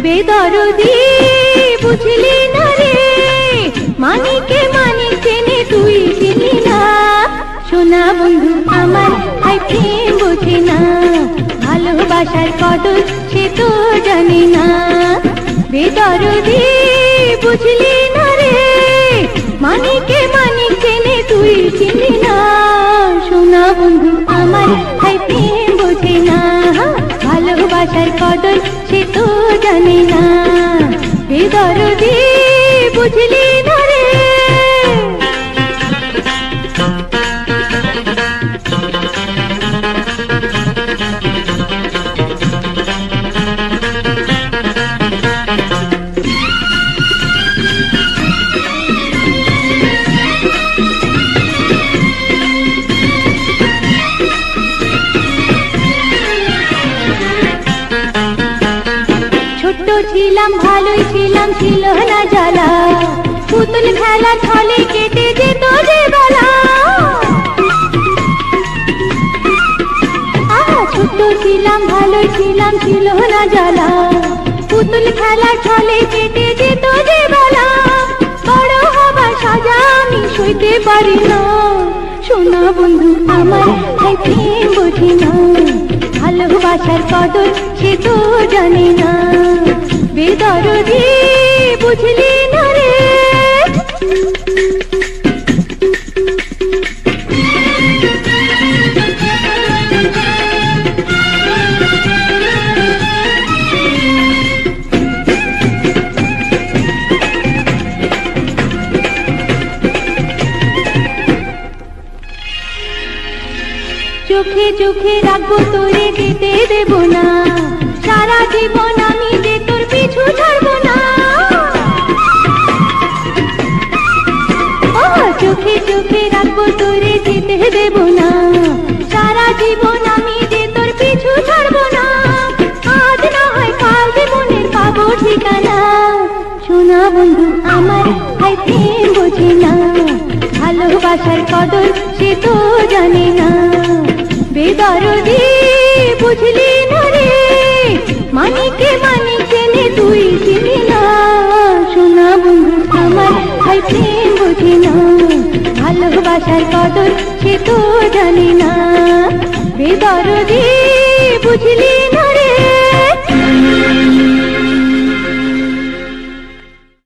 বেদরদি বুঝলি না রে, মানিকে মানিক চেনে তুই চিনি না। সোনা বন্ধু আমার হাই প্রেম বোঝে না, ভালোবাসার কদর সে তো জানে না। বেদরদি বুঝলি না রে, মানিকে মানিক চেনে তুই চিনি না। সোনা বন্ধু আমার হাই প্রেম বোঝে না, ভালোবাসার কদর সে তো জানে না। বেদরদি বুঝলি না রে। ছোট্ট ছিলাম ভালোই ছিলাম, ছিল না জ্বালা, পুতুল খেলা ছলে কেটে যেত যে বেলা। ছোট্ট ছিলাম ভালোই ছিলাম, ছিল না জ্বালা, পুতুল খেলা ছলে কেটে যেত যে বেলা। বড় হবার সাজা আমি সইতে পারি না, সোনা বন্ধু আমার হাই প্রেম বোঝে না, ভালোবাসার কদর সে তো জানে না। বেদরদি বুঝলি না রে। চোখে চোখে রাখবো তোরে, যেতে দেব না, সারা জীবন আমি যে তোর পিছু ছাড়বো না। চোখে চোখে রাখবো তোরে, যেতে দেব না, সারা জীবন আমি যে তোর পিছু ছাড়বো না। আজ না হয় কাল জীবনের পাবো ঠিকানা, সোনা বন্ধু আমার হাই প্রেম বোঝে না, ভালোবাসার কদর সে তো জানে না। বেদরদি বুঝলি না রে, মানিকে মানিক চেনে তুই চিনি না। সোনা বন্ধু আমার হাই প্রেম বোঝে না, ভালোবাসার কদর সে তো জানে না। বেদরদি বুঝলি